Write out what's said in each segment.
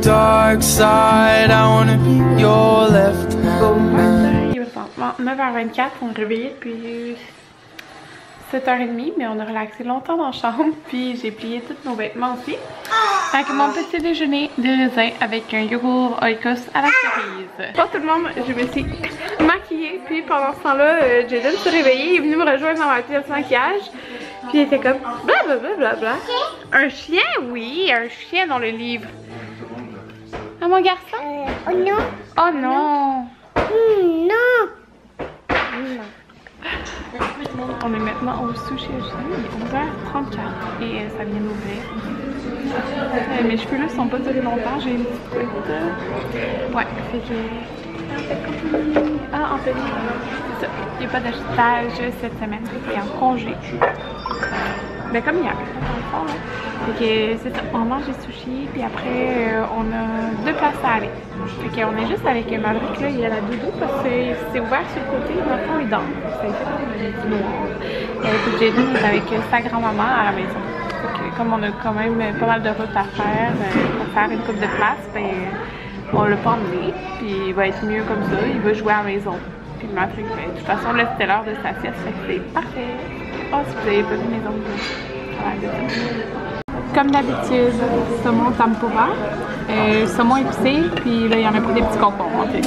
dark side. I wanna be your left hand man. Il est présentement 9h24, on est réveillé depuis 7h30, mais on a relaxé longtemps dans la chambre, puis j'ai plié tous nos vêtements aussi. Avec mon petit déjeuner de raisin avec un yogourt oikos à la cerise. Bonjour tout le monde, je me suis maquillée, puis pendant ce temps-là, Jaden s'est réveillé, il est venu me rejoindre dans ma pièce de maquillage, puis il était comme blablabla. Un chien, oui, un chien dans le livre. Ah mon garçon? Oh non! Oh non! Non! On est maintenant au sushi. Il est 11h34 et ça vient d'ouvrir. Mes cheveux là sont pas durés longtemps, j'ai une petite couette. Ouais, fait que. Ah, Anthony, c'est ça. Il n'y a pas d'achetage cette semaine, il est en congé. Ben comme hier, dans le fond, là. Fait que c'est ça, on mange des sushis, puis après on a 2 places à aller. Fait qu'on est juste avec Maverick, là, il y a la doudou parce que c'est ouvert sur le côté, dans le fond il dort. Ça fait du noir. Et puis Jaden est avec sa grand-maman à la maison. Fait que comme on a quand même pas mal de routes à faire pour faire une coupe de place, ben on l'a pas emmené, puis il va être mieux comme ça, il va jouer à la maison. Puis Maverick, ben, de toute façon là c'était l'heure de sa sieste, fait que c'est parfait. Oh, si vous avez pas vu mes ongles, comme d'habitude, saumon tempura, saumon épicé, puis là il y en a pris des petits concombres en fait.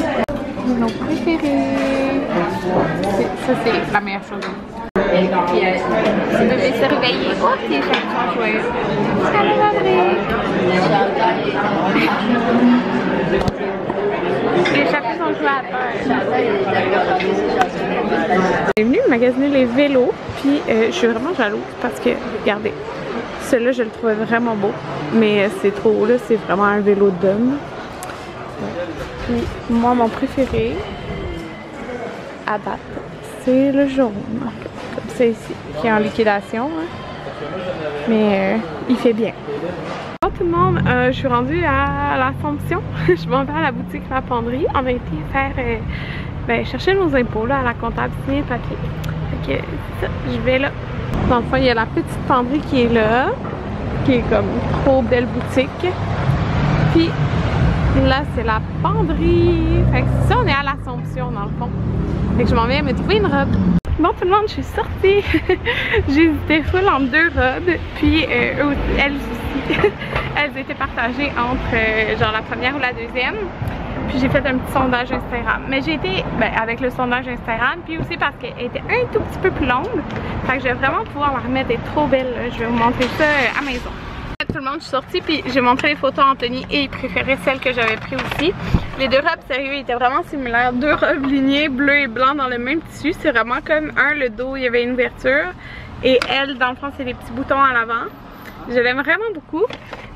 Nos préférés. Ça c'est la meilleure chose. Ce bébé s'est réveillé. Oh, c'est chaque joyeux. Salut Maverick. Les chapeaux sont joués à terre. J'ai venu magasiner les vélos, puis je suis vraiment jalouse parce que, regardez, celui-là je le trouvais vraiment beau, mais c'est trop haut là, c'est vraiment un vélo d'homme. Puis moi mon préféré, à date, c'est le jaune, comme ça ici, qui est en liquidation, hein. Mais il fait bien. Bonjour tout le monde, je suis rendue à l'Assomption. Je m'en vais à la boutique La Penderie. On a été faire chercher nos impôts là, à la comptable, signer le papier. Fait que ça, je vais là. Dans le fond, il y a la petite penderie qui est là, qui est comme une trop belle boutique. Puis là, c'est la penderie. Fait que ça, on est à l'Assomption dans le fond. Fait que je m'en viens me trouver une robe. Bon tout le monde, je suis sortie. J'hésitais full entre 2 robes, puis elles aussi. Elles étaient partagées entre genre la première ou la deuxième. Puis j'ai fait un petit sondage Instagram. Mais j'ai été avec le sondage Instagram, puis aussi parce qu'elle était un tout petit peu plus longue. Fait que je vais vraiment pouvoir la remettre, elle est trop belle. Je vais vous montrer ça à la maison. Tout le monde, je suis sortie, puis j'ai montré les photos à Anthony et il préférait celles que j'avais prises aussi. Les 2 robes, sérieux, étaient vraiment similaires. 2 robes lignées, bleu et blanc dans le même tissu. C'est vraiment comme le dos, il y avait une ouverture. Et elle, dans le fond, c'est des petits boutons à l'avant. Je l'aime vraiment beaucoup.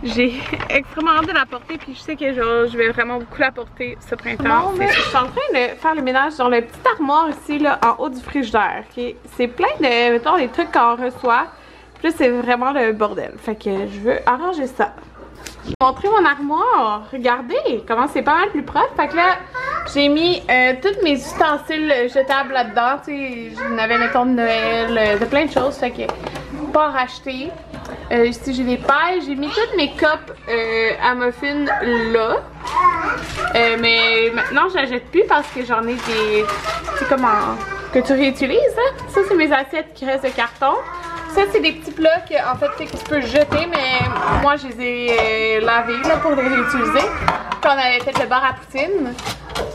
J'ai extrêmement hâte de la porter, puis je sais que je vais vraiment beaucoup la porter ce printemps. Je suis en train de faire le ménage dans le petit armoire ici, là, en haut du frigidaire. Okay? C'est plein de, mettons, des trucs qu'on reçoit. Puis là, c'est vraiment le bordel. Fait que je veux arranger ça. Je vais vous montrer mon armoire. Regardez comment c'est pas mal plus propre. Fait que là, j'ai mis tous mes ustensiles jetables là-dedans. Tu sais, j'en avais, mettons, de Noël, de plein de choses. Fait que, pas à racheter. Ici, j'ai des pailles. J'ai mis toutes mes copes à muffins là. Mais maintenant, je la jette plus parce que j'en ai des... C'est comment... que tu réutilises, hein? Ça, c'est mes assiettes qui restent de carton. Ça, c'est des petits plats que, en fait, que tu peux jeter, mais moi, je les ai lavés là, pour les réutiliser. Puis on avait fait le bar à poutine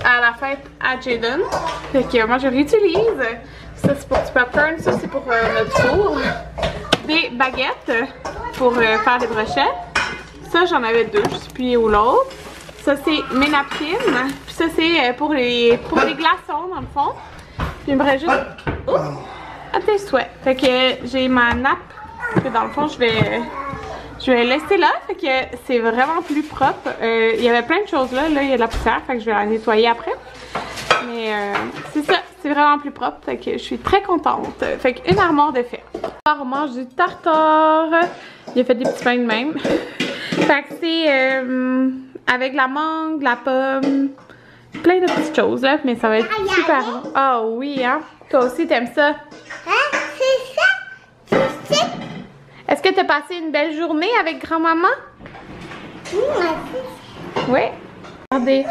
à la fête à Jaden. Fait que moi, je réutilise. Ça, c'est pour du popcorn. Ça, c'est pour notre four. Des baguettes pour faire des brochettes. Ça, j'en avais 2. Je sais plus où l'autre. Ça, c'est mes napkins. Puis ça, c'est pour les glaçons, dans le fond. Puis il me reste juste... Oh! À tes souhaits. Fait que j'ai ma nappe que dans le fond je vais laisser là. Fait que c'est vraiment plus propre. Il y avait plein de choses là. Là il y a de la poussière. Fait que je vais la nettoyer après. Mais c'est ça. C'est vraiment plus propre. Fait que je suis très contente. Fait qu'une armoire de fait. Alors on mange du tartare. Il a fait des petits pains de même. Fait que c'est avec la mangue, la pomme. Plein de petites choses là. Mais ça va être super bon. Ah oui hein. Toi aussi t'aimes ça? Hein? C'est ça? C'est ça? Est-ce que tu as passé une belle journée avec grand-maman? Oui, merci. Ouais. Regardez,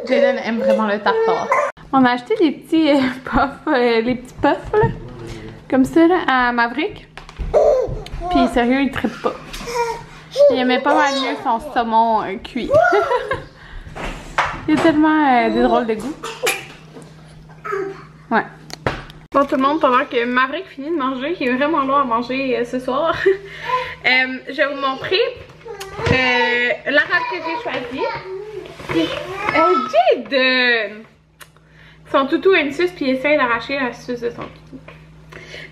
Jaden aime vraiment le tartare. On a acheté des petits puffs, les petits puffs là, comme ça là, à Maverick. Puis sérieux, il trippe pas. Il aimait pas mal mieux son saumon cuit. Il y a tellement des drôles de goût. Ouais. Bon tout le monde, pendant que Maverick finit de manger, il est vraiment long à manger ce soir. Je vais vous montrer l'arabe que j'ai choisi. Jaden! Son toutou a une suce puis il essaye d'arracher la suce de son toutou.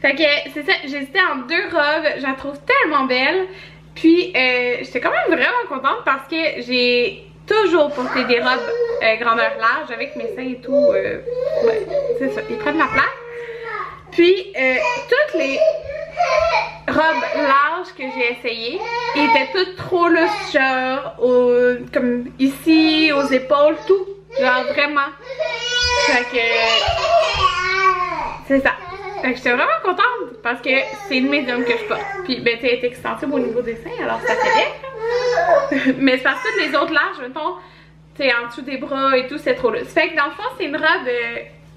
Fait que c'est ça, j'hésitais en deux robes, je la trouve tellement belle. Puis j'étais quand même vraiment contente parce que j'ai toujours porté des robes grandeur large avec mes seins et tout. Ouais, c'est ça, ils prennent la place. Puis toutes les robes larges que j'ai essayées étaient toutes trop lousses, genre comme ici, aux épaules, tout. Genre vraiment. Fait que c'est ça. Fait que j'étais vraiment contente parce que c'est le médium que je porte. Puis ben tu sais, elle est extensible au niveau des seins, alors ça fait bien. Mais c'est parce que toutes les autres larges, mettons, tu sais, en dessous des bras et tout, c'est trop lourd. Fait que dans le fond, c'est une robe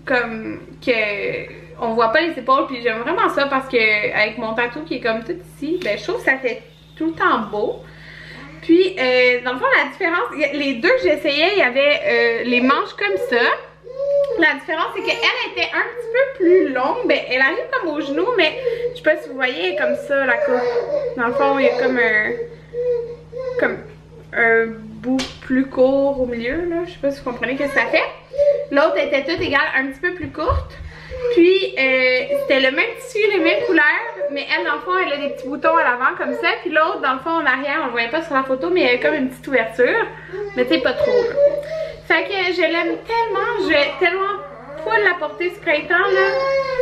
comme que on voit pas les épaules, puis j'aime vraiment ça parce que avec mon tatou qui est comme tout ici, ben je trouve que ça fait tout le temps beau. Puis dans le fond, la différence, les deux que j'essayais, il y avait les manches comme ça. La différence, c'est qu'elle était un petit peu plus longue. Ben, elle arrive comme au genou, mais je sais pas si vous voyez, comme ça, la coupe. Dans le fond, il y a comme un bout plus court au milieu, là. Je sais pas si vous comprenez ce que ça fait. L'autre était toute égale, un petit peu plus courte. Puis, c'était le même tissu, les mêmes couleurs. Mais elle, dans le fond, elle a des petits boutons à l'avant, comme ça. Puis l'autre, dans le fond, en arrière, on le voyait pas sur la photo, mais il y avait comme une petite ouverture. Mais tu sais, pas trop, là. Fait que je l'aime tellement, je vais tellement pas la porter ce printemps là,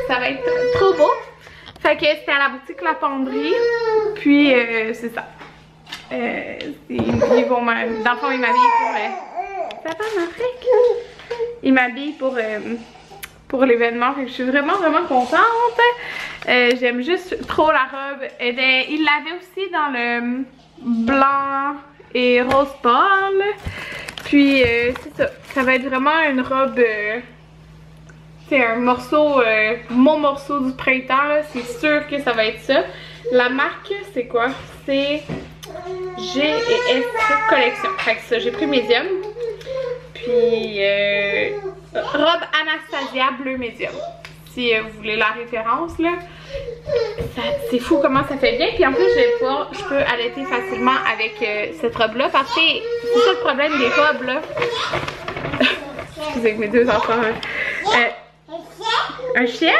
ça va être trop beau. Fait que c'était à la boutique La Penderie, puis c'est ça. Ils vont dans le fond ils m'habillent pour... ça va Maverick? Ils m'habillent pour l'événement, fait que je suis vraiment contente. J'aime juste trop la robe. Il l'avait aussi dans le blanc et rose pâle. Puis c'est ça, ça va être vraiment une robe, c'est un morceau, mon morceau du printemps là, c'est sûr que ça va être ça. La marque c'est quoi? C'est G et S collection, fait que ça j'ai pris médium. Puis robe Anastasia bleu médium. Si vous voulez la référence là. C'est fou comment ça fait bien. Puis en plus je peux allaiter facilement avec cette robe là. Parce que c'est ça le problème des robes là. Excusez mes deux enfants. Un chien?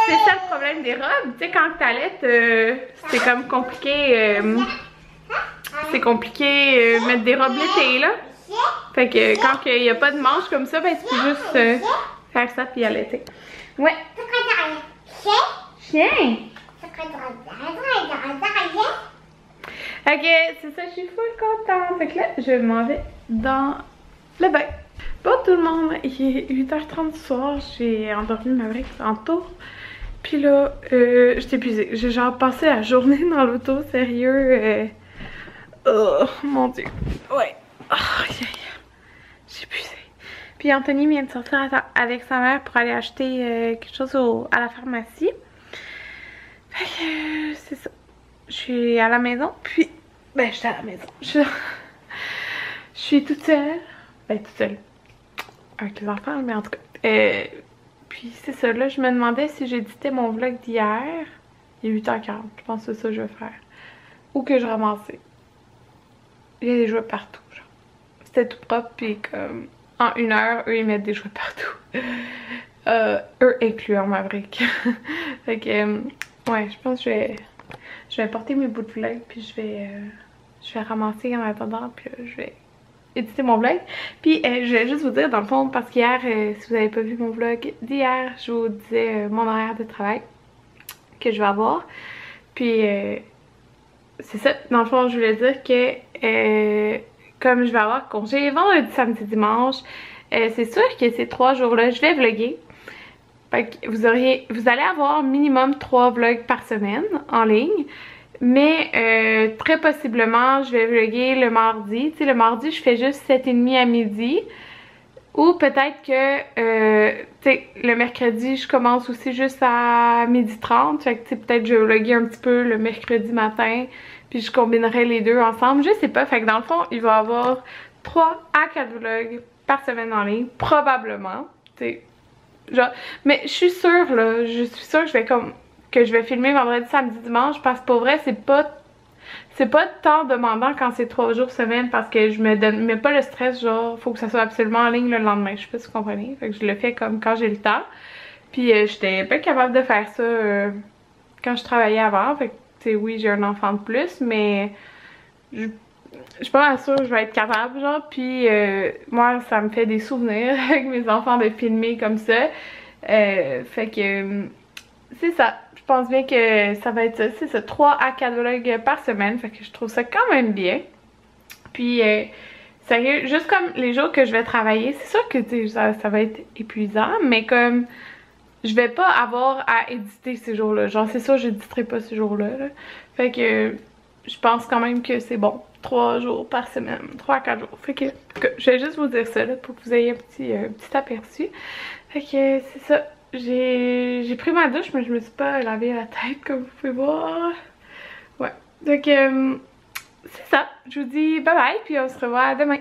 C'est ça le problème des robes. Tu sais quand t'allaites c'est comme compliqué. C'est compliqué mettre des robes l'été là. Fait que quand il n'y a pas de manches comme ça, ben tu peux juste faire ça puis allaiter. Ouais. Chien! Ok, c'est ça, je suis full contente. Fait que là, je m'en vais dans le bain. Bon tout le monde, il est 8h30 du soir, j'ai endormi Maverick tantôt. Puis là, j'étais épuisée. J'ai genre passé la journée dans l'auto, sérieux. Oh mon dieu. Ouais. Oh, j'ai épuisé. Puis Anthony vient de sortir avec sa mère pour aller acheter quelque chose à la pharmacie. Fait que c'est ça. Je suis à la maison. Puis, ben j'étais à la maison. Je suis toute seule. Ben toute seule. Avec les enfants, mais en tout cas. Puis c'est ça. Là, je me demandais si j'éditais mon vlog d'hier. Il est 8h40. Je pense que c'est ça que je vais faire. Ou que je ramassais. Il y a des jouets partout. C'était tout propre. Puis comme... En 1 heure, eux ils mettent des jouets partout. Eux incluant Maverick. Fait que, ouais, je pense que je vais porter mes bouts de vlog, puis je vais ramasser en attendant, puis je vais éditer mon vlog. Puis je vais juste vous dire, dans le fond, parce qu'hier, si vous n'avez pas vu mon vlog d'hier, je vous disais mon horaire de travail que je vais avoir. Puis, c'est ça, dans le fond, je voulais dire que... comme je vais avoir congé vendredi, samedi, dimanche, c'est sûr que ces 3 jours-là, je vais vlogger. Fait que vous allez avoir minimum 3 vlogs par semaine en ligne. Mais très possiblement, je vais vlogger le mardi. Tu sais, le mardi, je fais juste 7h30 à midi. Ou peut-être que, tu sais, le mercredi, je commence aussi juste à 12h30. Fait que, tu sais, peut-être je vais vlogger un petit peu le mercredi matin. Puis je combinerai les deux ensemble. Je sais pas. Fait que dans le fond, il va y avoir 3 à 4 vlogs par semaine en ligne. Probablement. Tu sais, genre. Mais je suis sûre, là. Je suis sûre que je vais filmer vendredi, samedi, dimanche. Parce que pour vrai, c'est pas tant demandant quand c'est 3 jours semaine parce que je me mets pas le stress genre faut que ça soit absolument en ligne le lendemain. Je sais pas si vous comprenez. Fait que je le fais comme quand j'ai le temps. Puis j'étais pas capable de faire ça quand je travaillais avant. Fait que tu sais oui j'ai un enfant de plus mais je suis pas mal sûre que je vais être capable genre. Puis moi ça me fait des souvenirs avec mes enfants de filmer comme ça. Fait que c'est ça. Je pense bien que ça va être ça. C'est ça, 3 à 4 vlogs par semaine. Fait que je trouve ça quand même bien. Puis, sérieux, juste comme les jours que je vais travailler, c'est sûr que ça va être épuisant, mais comme je vais pas avoir à éditer ces jours-là. Genre, c'est sûr, j'éditerai pas ces jours-là. Là. Fait que je pense quand même que c'est bon. 3 jours par semaine. 3 à 4 jours. Fait que je vais juste vous dire ça là, pour que vous ayez un petit aperçu. Fait que c'est ça. J'ai pris ma douche, mais je me suis pas lavé la tête comme vous pouvez voir. Ouais. Donc, c'est ça. Je vous dis bye bye, puis on se revoit demain.